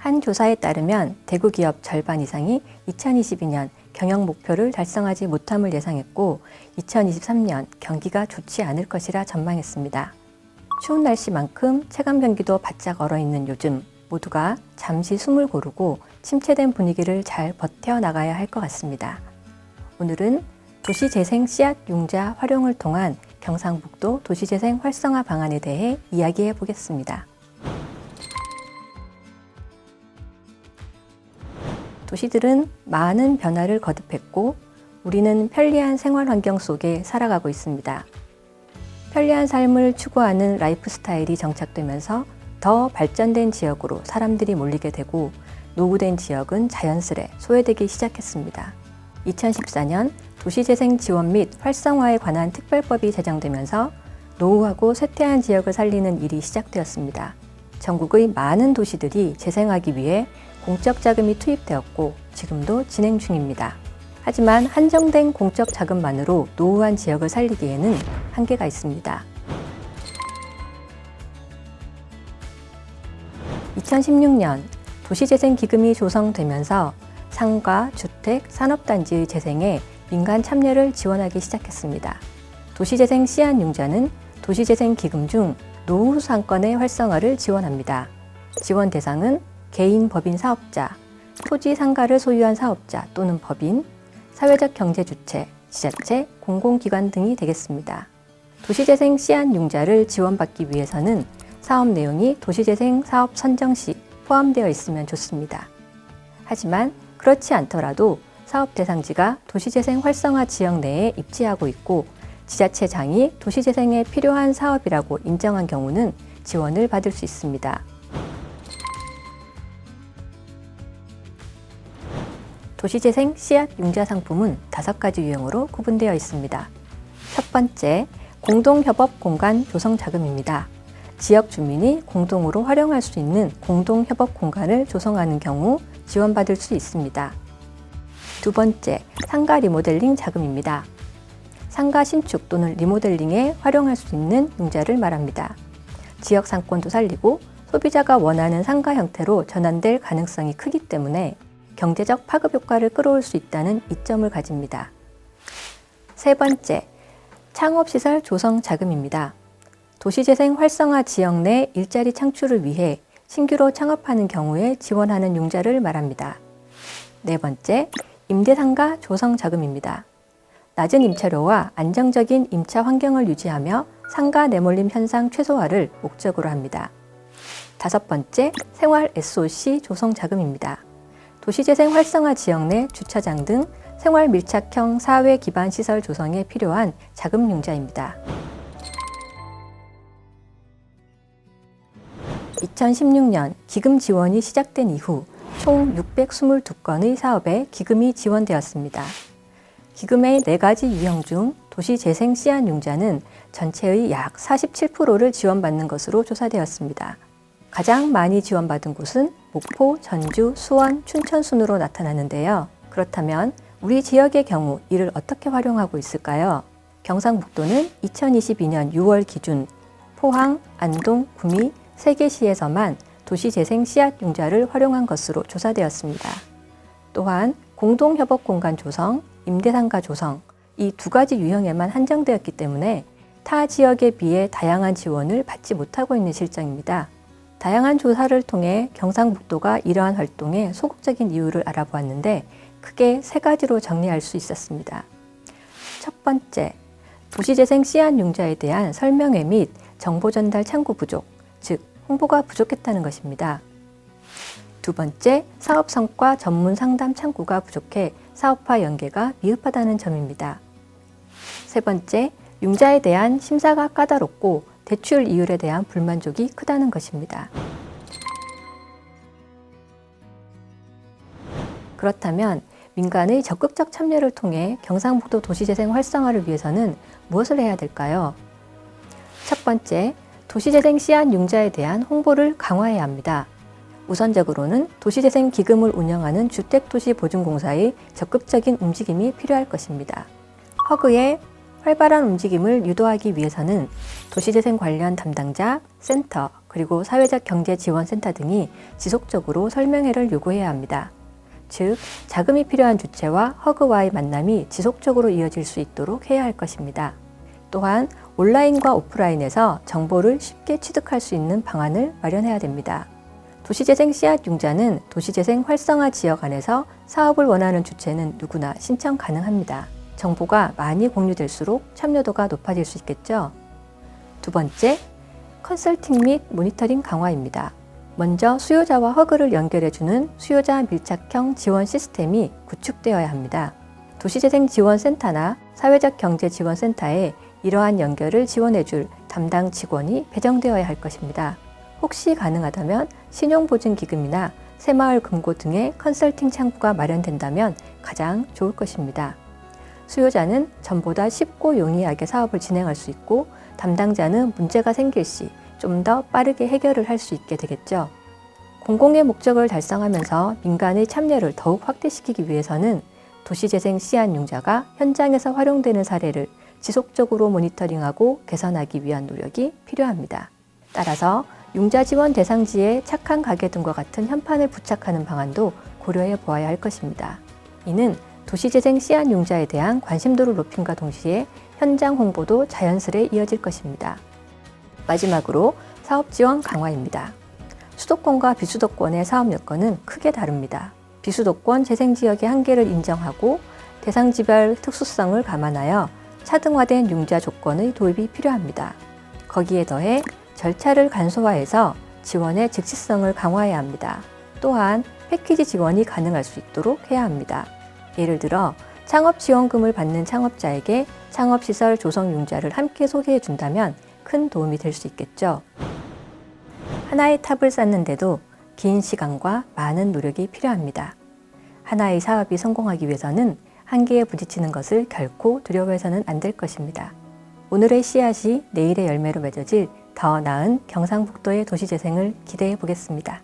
한 조사에 따르면 대구 기업 절반 이상이 2022년 경영 목표를 달성하지 못함을 예상했고 2023년 경기가 좋지 않을 것이라 전망했습니다. 추운 날씨만큼 체감 경기도 바짝 얼어있는 요즘 모두가 잠시 숨을 고르고 침체된 분위기를 잘 버텨나가야 할 것 같습니다. 오늘은 도시재생 씨앗 융자 활용을 통한 경상북도 도시재생 활성화 방안에 대해 이야기해 보겠습니다. 도시들은 많은 변화를 거듭했고 우리는 편리한 생활 환경 속에 살아가고 있습니다. 편리한 삶을 추구하는 라이프 스타일이 정착되면서 더 발전된 지역으로 사람들이 몰리게 되고 노후된 지역은 자연스레 소외되기 시작했습니다. 2014년 도시재생 지원 및 활성화에 관한 특별법이 제정되면서 노후하고 쇠퇴한 지역을 살리는 일이 시작되었습니다. 전국의 많은 도시들이 재생하기 위해 공적 자금이 투입되었고 지금도 진행 중입니다. 하지만 한정된 공적 자금만으로 노후한 지역을 살리기에는 한계가 있습니다. 2016년 도시재생기금이 조성되면서 상가, 주택, 산업단지의 재생에 민간 참여를 지원하기 시작했습니다. 도시재생 씨앗융자는 도시재생기금 중 노후 상권의 활성화를 지원합니다. 지원 대상은 개인 법인 사업자, 토지 상가를 소유한 사업자 또는 법인, 사회적 경제 주체, 지자체, 공공기관 등이 되겠습니다. 도시재생 씨앗융자를 지원받기 위해서는 사업 내용이 도시재생 사업 선정 시 포함되어 있으면 좋습니다. 하지만 그렇지 않더라도 사업 대상지가 도시재생 활성화 지역 내에 입지하고 있고 지자체장이 도시재생에 필요한 사업이라고 인정한 경우는 지원을 받을 수 있습니다. 도시재생 씨앗 융자 상품은 5가지 유형으로 구분되어 있습니다. 첫 번째, 공동협업 공간 조성 자금입니다. 지역 주민이 공동으로 활용할 수 있는 공동협업 공간을 조성하는 경우 지원받을 수 있습니다. 두 번째, 상가 리모델링 자금입니다. 상가 신축 또는 리모델링에 활용할 수 있는 융자를 말합니다. 지역 상권도 살리고 소비자가 원하는 상가 형태로 전환될 가능성이 크기 때문에 경제적 파급 효과를 끌어올 수 있다는 이점을 가집니다. 세 번째, 창업시설 조성 자금입니다. 도시재생 활성화 지역 내 일자리 창출을 위해 신규로 창업하는 경우에 지원하는 융자를 말합니다. 네 번째, 임대상가 조성 자금입니다. 낮은 임차료와 안정적인 임차 환경을 유지하며 상가 내몰림 현상 최소화를 목적으로 합니다. 다섯 번째, 생활 SOC 조성 자금입니다. 도시재생 활성화 지역 내 주차장 등 생활 밀착형 사회 기반 시설 조성에 필요한 자금 융자입니다. 2016년 기금 지원이 시작된 이후 총 622건의 사업에 기금이 지원되었습니다. 기금의 4가지 유형 중 도시재생 씨앗융자는 전체의 약 47%를 지원받는 것으로 조사되었습니다. 가장 많이 지원받은 곳은 목포, 전주, 수원, 춘천 순으로 나타나는데요. 그렇다면 우리 지역의 경우 이를 어떻게 활용하고 있을까요? 경상북도는 2022년 6월 기준 포항, 안동, 구미, 3개 시에서만 도시재생 씨앗융자를 활용한 것으로 조사되었습니다. 또한 공동협업 공간 조성, 임대상가 조성 이 2가지 유형에만 한정되었기 때문에 타 지역에 비해 다양한 지원을 받지 못하고 있는 실정입니다. 다양한 조사를 통해 경상북도가 이러한 활동에 소극적인 이유를 알아보았는데 크게 3가지로 정리할 수 있었습니다. 첫 번째, 도시재생 씨앗융자에 대한 설명회 및 정보 전달 창구 부족, 즉 홍보가 부족했다는 것입니다. 두 번째, 사업 성과 전문 상담 창구가 부족해 사업화 연계가 미흡하다는 점입니다. 세 번째, 융자에 대한 심사가 까다롭고 대출 이율에 대한 불만족이 크다는 것입니다. 그렇다면 민간의 적극적 참여를 통해 경상북도 도시재생 활성화를 위해서는 무엇을 해야 될까요? 첫 번째, 도시재생 씨앗융자에 대한 홍보를 강화해야 합니다. 우선적으로는 도시재생 기금을 운영하는 주택도시보증공사의 적극적인 움직임이 필요할 것입니다. 허그에 활발한 움직임을 유도하기 위해서는 도시재생 관련 담당자, 센터, 그리고 사회적 경제 지원센터 등이 지속적으로 설명회를 요구해야 합니다. 즉, 자금이 필요한 주체와 허그와의 만남이 지속적으로 이어질 수 있도록 해야 할 것입니다. 또한 온라인과 오프라인에서 정보를 쉽게 취득할 수 있는 방안을 마련해야 됩니다. 도시재생 씨앗융자는 도시재생 활성화 지역 안에서 사업을 원하는 주체는 누구나 신청 가능합니다. 정보가 많이 공유될수록 참여도가 높아질 수 있겠죠. 두 번째, 컨설팅 및 모니터링 강화입니다. 먼저 수요자와 허그를 연결해주는 수요자 밀착형 지원 시스템이 구축되어야 합니다. 도시재생지원센터나 사회적 경제지원센터에 이러한 연결을 지원해줄 담당 직원이 배정되어야 할 것입니다. 혹시 가능하다면 신용보증기금이나 새마을금고 등의 컨설팅 창구가 마련된다면 가장 좋을 것입니다. 수요자는 전보다 쉽고 용이하게 사업을 진행할 수 있고 담당자는 문제가 생길 시 좀 더 빠르게 해결을 할 수 있게 되겠죠. 공공의 목적을 달성하면서 민간의 참여를 더욱 확대시키기 위해서는 도시재생 씨앗융자가 현장에서 활용되는 사례를 지속적으로 모니터링하고 개선하기 위한 노력이 필요합니다. 따라서 융자 지원 대상지에 착한 가게 등과 같은 현판을 부착하는 방안도 고려해 보아야 할 것입니다. 이는 도시재생 씨앗융자에 대한 관심도를 높임과 동시에 현장 홍보도 자연스레 이어질 것입니다. 마지막으로 사업 지원 강화입니다. 수도권과 비수도권의 사업 여건은 크게 다릅니다. 비수도권 재생지역의 한계를 인정하고 대상지별 특수성을 감안하여 차등화된 융자 조건의 도입이 필요합니다. 거기에 더해 절차를 간소화해서 지원의 즉시성을 강화해야 합니다. 또한 패키지 지원이 가능할 수 있도록 해야 합니다. 예를 들어 창업지원금을 받는 창업자에게 창업시설 조성융자를 함께 소개해 준다면 큰 도움이 될 수 있겠죠. 하나의 탑을 쌓는데도 긴 시간과 많은 노력이 필요합니다. 하나의 사업이 성공하기 위해서는 한계에 부딪히는 것을 결코 두려워해서는 안 될 것입니다. 오늘의 씨앗이 내일의 열매로 맺어질 더 나은 경상북도의 도시재생을 기대해 보겠습니다.